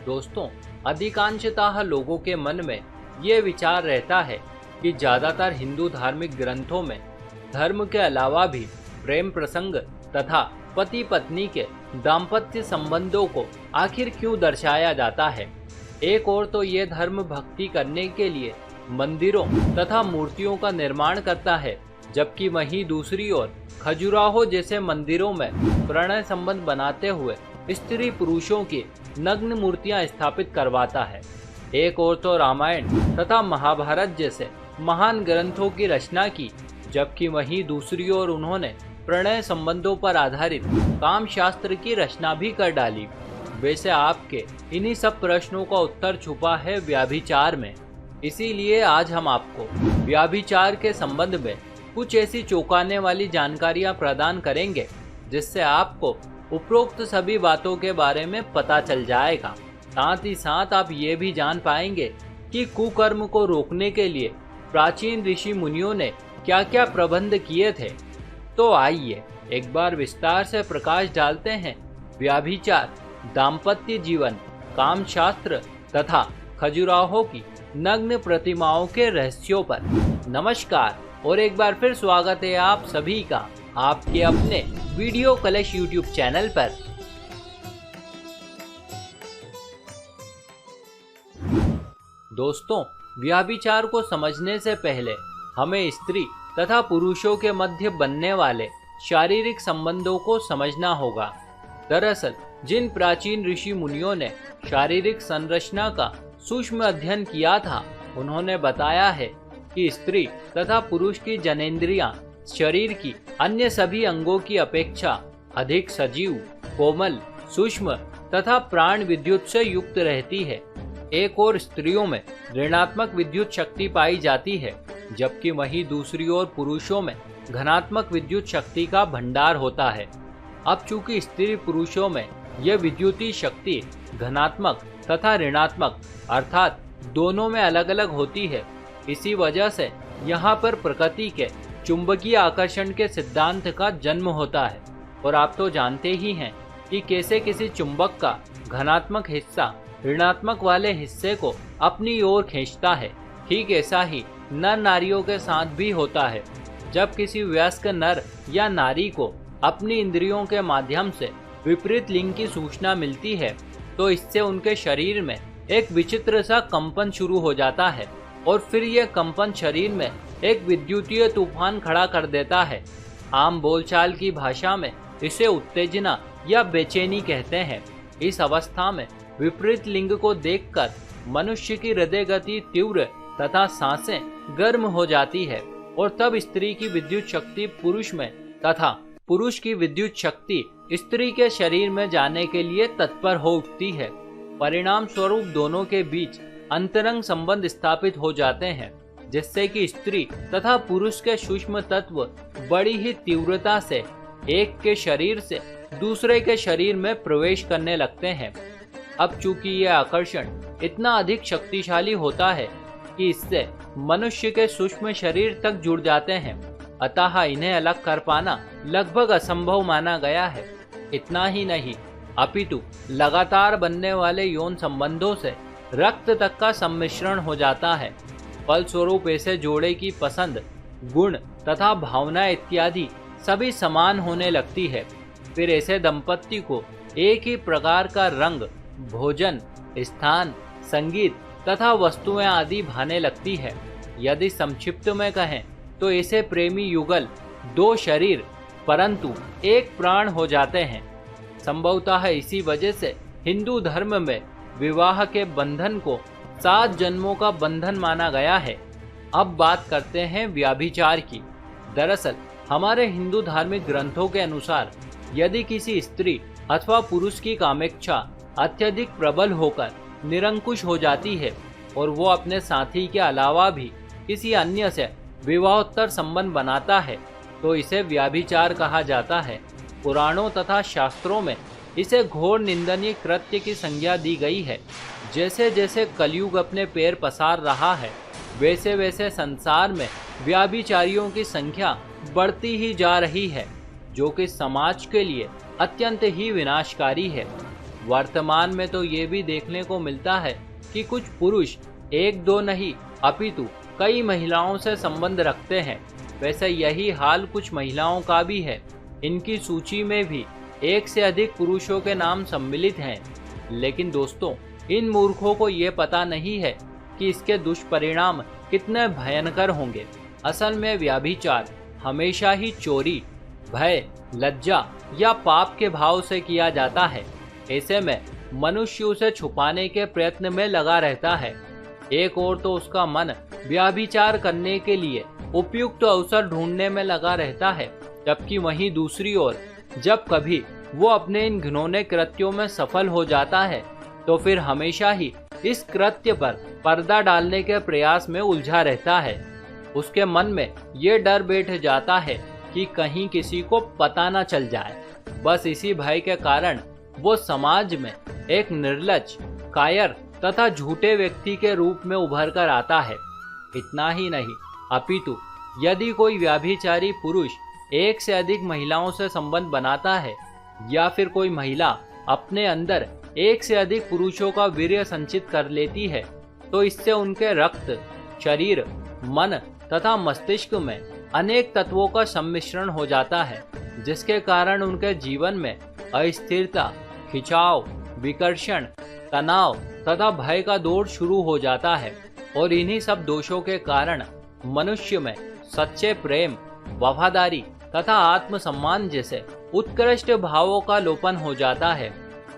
दोस्तों, अधिकांशतः लोगों के मन में ये विचार रहता है कि ज़्यादातर हिंदू धार्मिक ग्रंथों में धर्म के अलावा भी प्रेम प्रसंग तथा पति पत्नी के दाम्पत्य संबंधों को आखिर क्यों दर्शाया जाता है। एक ओर तो ये धर्म भक्ति करने के लिए मंदिरों तथा मूर्तियों का निर्माण करता है, जबकि वहीं दूसरी ओर खजुराहो जैसे मंदिरों में प्रणय संबंध बनाते हुए स्त्री पुरुषों की नग्न मूर्तियां स्थापित करवाता है। एक ओर तो रामायण तथा महाभारत जैसे महान ग्रंथों की रचना की, जबकि वहीं दूसरी ओर उन्होंने प्रणय संबंधों पर आधारित काम शास्त्र की रचना भी कर डाली। वैसे आपके इन्हीं सब प्रश्नों का उत्तर छुपा है व्यभिचार में। इसीलिए आज हम आपको व्यभिचार के संबंध में कुछ ऐसी चौंकाने वाली जानकारियां प्रदान करेंगे जिससे आपको उपरोक्त सभी बातों के बारे में पता चल जाएगा। साथ ही साथ आप ये भी जान पाएंगे कि कुकर्म को रोकने के लिए प्राचीन ऋषि मुनियों ने क्या क्या प्रबंध किए थे। तो आइए एक बार विस्तार से प्रकाश डालते हैं व्यभिचार, दाम्पत्य जीवन, काम शास्त्र तथा खजुराहो की नग्न प्रतिमाओं के रहस्यों पर। नमस्कार और एक बार फिर स्वागत है आप सभी का आपके अपने वीडियो कलेश यूट्यूब चैनल पर। दोस्तों, व्यभिचार को समझने से पहले हमें स्त्री तथा पुरुषों के मध्य बनने वाले शारीरिक संबंधों को समझना होगा। दरअसल जिन प्राचीन ऋषि मुनियों ने शारीरिक संरचना का सूक्ष्म अध्ययन किया था, उन्होंने बताया है कि स्त्री तथा पुरुष की जनेंद्रियां शरीर की अन्य सभी अंगों की अपेक्षा अधिक सजीव, कोमल, सूक्ष्म तथा प्राण विद्युत से युक्त रहती है। एक ओर स्त्रियों में ऋणात्मक विद्युत शक्ति पाई जाती है, जबकि वहीं दूसरी ओर पुरुषों में घनात्मक विद्युत शक्ति का भंडार होता है। अब चूंकि स्त्री पुरुषों में यह विद्युतीय शक्ति घनात्मक तथा ऋणात्मक अर्थात दोनों में अलग अलग होती है, इसी वजह से यहाँ पर प्रकृति के चुंबकीय आकर्षण के सिद्धांत का जन्म होता है। और आप तो जानते ही हैं कि कैसे किसी चुंबक का घनात्मक हिस्सा ऋणात्मक वाले हिस्से को अपनी ओर खींचता है। ठीक ऐसा ही नर नारियों के साथ भी होता है। जब किसी वयस्क नर या नारी को अपनी इंद्रियों के माध्यम से विपरीत लिंग की सूचना मिलती है, तो इससे उनके शरीर में एक विचित्र सा कंपन शुरू हो जाता है और फिर यह कंपन शरीर में एक विद्युतीय तूफान खड़ा कर देता है। आम बोलचाल की भाषा में इसे उत्तेजना या बेचैनी कहते हैं। इस अवस्था में विपरीत लिंग को देखकर मनुष्य की हृदय गति तीव्र तथा सांसें गर्म हो जाती है और तब स्त्री की विद्युत शक्ति पुरुष में तथा पुरुष की विद्युत शक्ति स्त्री के शरीर में जाने के लिए तत्पर हो उठती है। परिणाम स्वरूप दोनों के बीच अंतरंग संबंध स्थापित हो जाते हैं, जिससे कि स्त्री तथा पुरुष के सूक्ष्म तत्व बड़ी ही तीव्रता से एक के शरीर से दूसरे के शरीर में प्रवेश करने लगते हैं। अब चूंकि यह आकर्षण इतना अधिक शक्तिशाली होता है कि इससे मनुष्य के सूक्ष्म शरीर तक जुड़ जाते हैं, अतः इन्हें अलग कर पाना लगभग असंभव माना गया है। इतना ही नहीं, अपितु लगातार बनने वाले यौन संबंधों से रक्त तक का सम्मिश्रण हो जाता है। फलस्वरूप ऐसे जोड़े की पसंद, गुण तथा भावना इत्यादि सभी समान होने लगती है। फिर ऐसे दंपत्ति को एक ही प्रकार का रंग, भोजन, स्थान, संगीत तथा वस्तुएं आदि भाने लगती है। यदि संक्षिप्त में कहें तो ऐसे प्रेमी युगल दो शरीर परंतु एक प्राण हो जाते हैं। संभवतः इसी वजह से हिंदू धर्म में विवाह के बंधन को 7 जन्मों का बंधन माना गया है। अब बात करते हैं व्यभिचार की। दरअसल हमारे हिंदू धार्मिक ग्रंथों के अनुसार यदि किसी स्त्री अथवा पुरुष की कामेच्छा अत्यधिक प्रबल होकर निरंकुश हो जाती है और वो अपने साथी के अलावा भी किसी अन्य से विवाहोत्तर संबंध बनाता है, तो इसे व्यभिचार कहा जाता है। पुराणों तथा शास्त्रों में इसे घोर निंदनीय कृत्य की संज्ञा दी गई है। जैसे जैसे कलयुग अपने पैर पसार रहा है, वैसे वैसे संसार में व्यभिचारियों की संख्या बढ़ती ही जा रही है, जो कि समाज के लिए अत्यंत ही विनाशकारी है। वर्तमान में तो ये भी देखने को मिलता है कि कुछ पुरुष एक दो नहीं अपितु कई महिलाओं से संबंध रखते हैं। वैसे यही हाल कुछ महिलाओं का भी है। इनकी सूची में भी एक से अधिक पुरुषों के नाम सम्मिलित हैं। लेकिन दोस्तों, इन मूर्खों को ये पता नहीं है कि इसके दुष्परिणाम कितने भयंकर होंगे। असल में व्यभिचार हमेशा ही चोरी, भय, लज्जा या पाप के भाव से किया जाता है। ऐसे में मनुष्य उसे छुपाने के प्रयत्न में लगा रहता है। एक ओर तो उसका मन व्यभिचार करने के लिए उपयुक्त अवसर ढूंढने में लगा रहता है, जबकि वहीं दूसरी ओर जब कभी वो अपने इन घिनौने कृत्यों में सफल हो जाता है तो फिर हमेशा ही इस कृत्य पर पर्दा डालने के प्रयास में उलझा रहता है। उसके मन में ये डर बैठ जाता है कि कहीं किसी को पता न चल जाए। बस इसी भय के कारण वो समाज में एक निर्लज्ज, कायर तथा झूठे व्यक्ति के रूप में उभर कर आता है। इतना ही नहीं, अपितु यदि कोई व्यभिचारी पुरुष एक से अधिक महिलाओं से संबंध बनाता है या फिर कोई महिला अपने अंदर एक से अधिक पुरुषों का वीर्य संचित कर लेती है तो इससे उनके रक्त, शरीर, मन तथा मस्तिष्क में अनेक तत्वों का सम्मिश्रण हो जाता है, जिसके कारण उनके जीवन में अस्थिरता, खिंचाव, विकर्षण, तनाव तथा भय का दौर शुरू हो जाता है। और इन्हीं सब दोषों के कारण मनुष्य में सच्चे प्रेम, वफादारी तथा आत्मसम्मान जैसे उत्कृष्ट भावों का लोपन हो जाता है।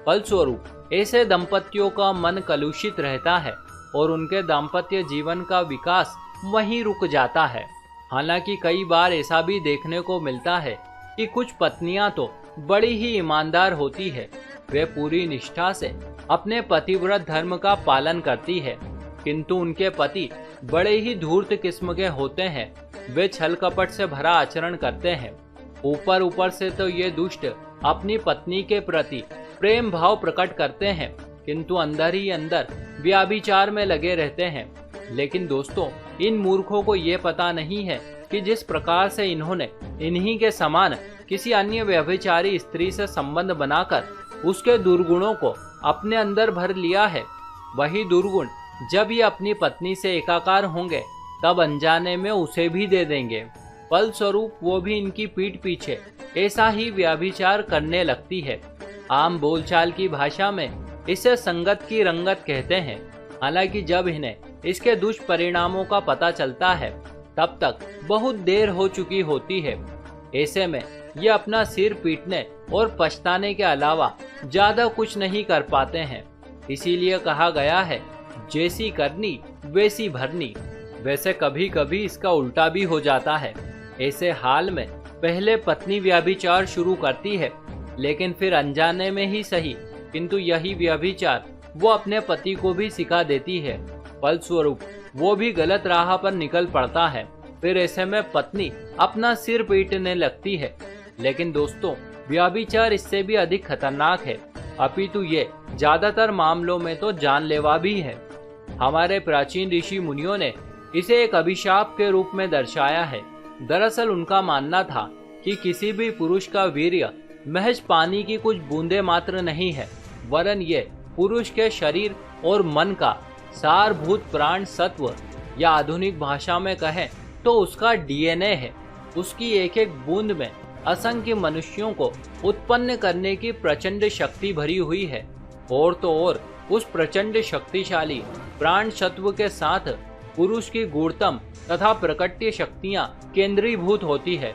फलस्वरूप ऐसे दंपतियों का मन कलुषित रहता है और उनके दाम्पत्य जीवन का विकास वहीं रुक जाता है। हालांकि कई बार ऐसा भी देखने को मिलता है कि कुछ पत्नियां तो बड़ी ही ईमानदार होती है। वे पूरी निष्ठा से अपने पतिव्रत धर्म का पालन करती है, किंतु उनके पति बड़े ही धूर्त किस्म के होते हैं। वे छल कपट से भरा आचरण करते हैं। ऊपर से तो ये दुष्ट अपनी पत्नी के प्रति प्रेम भाव प्रकट करते हैं, किंतु अंदर ही अंदर व्यभिचार में लगे रहते हैं। लेकिन दोस्तों, इन मूर्खों को ये पता नहीं है कि जिस प्रकार से इन्होंने इन्हीं के समान किसी अन्य व्यभिचारी स्त्री से संबंध बनाकर उसके दुर्गुणों को अपने अंदर भर लिया है, वही दुर्गुण जब ये अपनी पत्नी से एकाकार होंगे तब अनजाने में उसे भी दे देंगे। फलस्वरूप वो भी इनकी पीठ पीछे ऐसा ही व्यभिचार करने लगती है। आम बोलचाल की भाषा में इसे संगत की रंगत कहते हैं। हालांकि जब इन्हें इसके दुष्परिणामों का पता चलता है तब तक बहुत देर हो चुकी होती है। ऐसे में ये अपना सिर पीटने और पछताने के अलावा ज्यादा कुछ नहीं कर पाते हैं। इसीलिए कहा गया है, जैसी करनी वैसी भरनी। वैसे कभी कभी इसका उल्टा भी हो जाता है। ऐसे हाल में पहले पत्नी व्यभिचार शुरू करती है, लेकिन फिर अनजाने में ही सही, किंतु यही व्यभिचार वो अपने पति को भी सिखा देती है। फलस्वरूप वो भी गलत राह पर निकल पड़ता है। फिर ऐसे में पत्नी अपना सिर पीटने लगती है। लेकिन दोस्तों, व्यभिचार इससे भी अधिक खतरनाक है, अपितु ये ज्यादातर मामलों में तो जानलेवा भी है। हमारे प्राचीन ऋषि मुनियों ने इसे एक अभिशाप के रूप में दर्शाया है। दरअसल उनका मानना था कि किसी भी पुरुष का वीर्य महज पानी की कुछ बूंदे मात्र नहीं है, वरन ये पुरुष के शरीर और मन का सारभूत प्राण सत्व, या आधुनिक भाषा में कहें तो उसका डीएनए है। उसकी एक एक बूंद में असंख्य मनुष्यों को उत्पन्न करने की प्रचंड शक्ति भरी हुई है। और तो और उस प्रचंड शक्तिशाली प्राण सत्व के साथ पुरुष की गूढ़तम तथा प्रकट्य शक्तियां केंद्रीभूत होती है।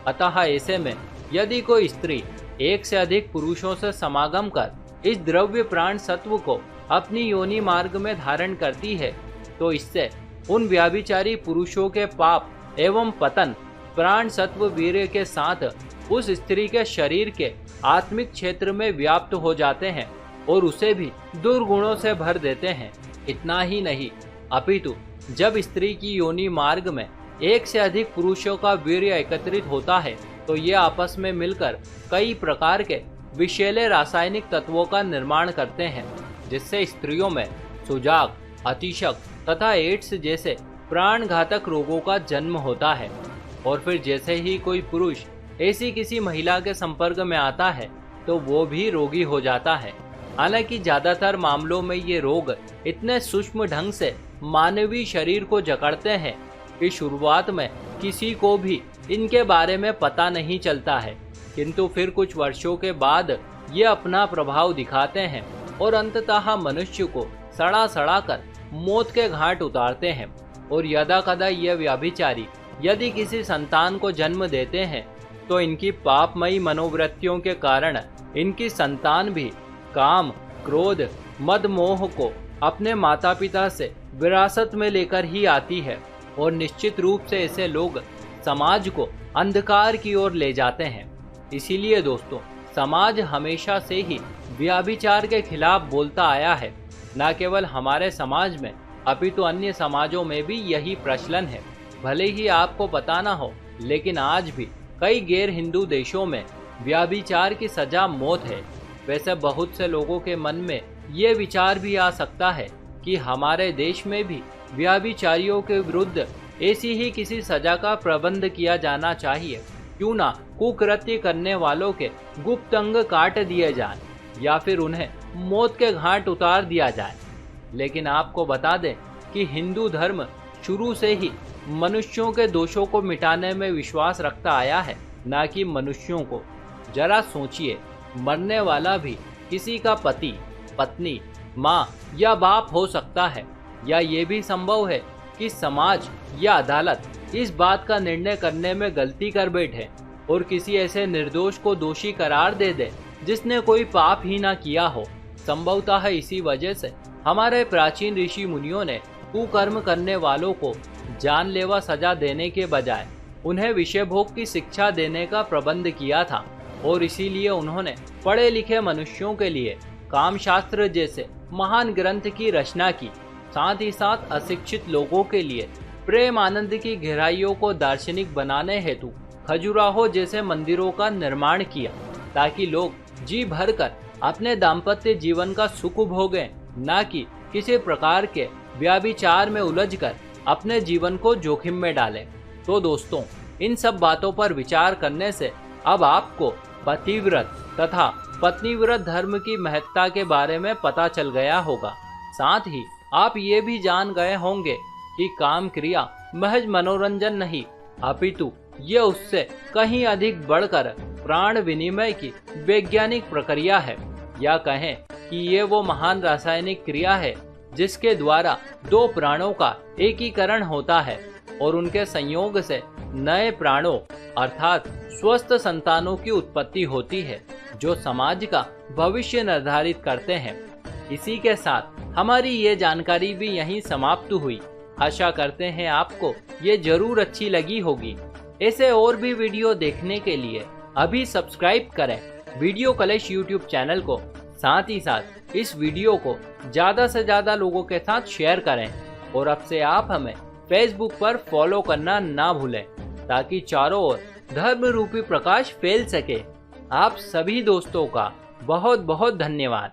अतः ऐसे में यदि कोई स्त्री एक से अधिक पुरुषों से समागम कर इस द्रव्य प्राण सत्व को अपनी योनि मार्ग में धारण करती है तो इससे उन व्यभिचारी पुरुषों के पाप एवं पतन प्राण सत्व वीर्य के साथ उस स्त्री के शरीर के आत्मिक क्षेत्र में व्याप्त हो जाते हैं और उसे भी दुर्गुणों से भर देते हैं। इतना ही नहीं, अपितु जब स्त्री की योनि मार्ग में एक से अधिक पुरुषों का वीर्य एकत्रित होता है तो ये आपस में मिलकर कई प्रकार के विषैले रासायनिक तत्वों का निर्माण करते हैं, जिससे स्त्रियों में सुजाग, अतिशक तथा एड्स जैसे प्राणघातक रोगों का जन्म होता है। और फिर जैसे ही कोई पुरुष ऐसी किसी महिला के संपर्क में आता है तो वो भी रोगी हो जाता है। हालांकि ज्यादातर मामलों में ये रोग इतने सूक्ष्म ढंग से मानवीय शरीर को जकड़ते हैं कि शुरुआत में किसी को भी इनके बारे में पता नहीं चलता है, किंतु फिर कुछ वर्षों के बाद ये अपना प्रभाव दिखाते हैं और अंततः मनुष्य को सड़ा सड़ा कर मौत के घाट उतारते हैं। और यदा कदा ये व्यभिचारी यदि किसी संतान को जन्म देते हैं तो इनकी पापमयी मनोवृत्तियों के कारण इनकी संतान भी काम, क्रोध, मद, मोह को अपने माता पिता से विरासत में लेकर ही आती है और निश्चित रूप से ऐसे लोग समाज को अंधकार की ओर ले जाते हैं। इसीलिए दोस्तों, समाज हमेशा से ही व्यभिचार के खिलाफ बोलता आया है। न केवल हमारे समाज में अपितु अन्य समाजों में भी यही प्रचलन है। भले ही आपको पता ना हो, लेकिन आज भी कई गैर हिंदू देशों में व्यभिचार की सजा मौत है। वैसे बहुत से लोगों के मन में ये विचार भी आ सकता है कि हमारे देश में भी व्यभिचारियों के विरुद्ध ऐसी ही किसी सजा का प्रबंध किया जाना चाहिए। क्यों ना कुकृत्य करने वालों के गुप्त अंग काट दिए जाएं या फिर उन्हें मौत के घाट उतार दिया जाए। लेकिन आपको बता दें कि हिंदू धर्म शुरू से ही मनुष्यों के दोषों को मिटाने में विश्वास रखता आया है, न कि मनुष्यों को। जरा सोचिए, मरने वाला भी किसी का पति, पत्नी, माँ या बाप हो सकता है, या ये भी संभव है कि समाज या अदालत इस बात का निर्णय करने में गलती कर बैठे और किसी ऐसे निर्दोष को दोषी करार दे दे जिसने कोई पाप ही ना किया हो। संभवतः इसी वजह से हमारे प्राचीन ऋषि मुनियों ने कुकर्म करने वालों को जानलेवा सजा देने के बजाय उन्हें विषय भोग की शिक्षा देने का प्रबंध किया था। और इसीलिए उन्होंने पढ़े लिखे मनुष्यों के लिए कामशास्त्र जैसे महान ग्रंथ की रचना की। साथ ही साथ अशिक्षित लोगों के लिए प्रेम आनंद की गहराइयों को दार्शनिक बनाने हेतु खजुराहो जैसे मंदिरों का निर्माण किया, ताकि लोग जी भर कर अपने दाम्पत्य जीवन का सुख भोगें, न कि किसी प्रकार के व्यभिचार में उलझकर अपने जीवन को जोखिम में डालें। तो दोस्तों, इन सब बातों पर विचार करने से अब आपको पतिव्रत तथा पत्नीव्रत धर्म की महत्ता के बारे में पता चल गया होगा। साथ ही आप ये भी जान गए होंगे कि काम क्रिया महज मनोरंजन नहीं, अपितु ये उससे कहीं अधिक बढ़कर प्राण विनिमय की वैज्ञानिक प्रक्रिया है, या कहें कि ये वो महान रासायनिक क्रिया है जिसके द्वारा दो प्राणों का एकीकरण होता है और उनके संयोग से नए प्राणों अर्थात स्वस्थ संतानों की उत्पत्ति होती है, जो समाज का भविष्य निर्धारित करते हैं। इसी के साथ हमारी ये जानकारी भी यहीं समाप्त हुई। आशा करते हैं आपको ये जरूर अच्छी लगी होगी। ऐसे और भी वीडियो देखने के लिए अभी सब्सक्राइब करें वीडियो कलेश यूट्यूब चैनल को। साथ ही साथ इस वीडियो को ज़्यादा से ज़्यादा लोगों के साथ शेयर करें और अब से आप हमें फेसबुक पर फॉलो करना ना भूलें, ताकि चारों ओर धर्म रूपी प्रकाश फैल सके। आप सभी दोस्तों का बहुत बहुत धन्यवाद।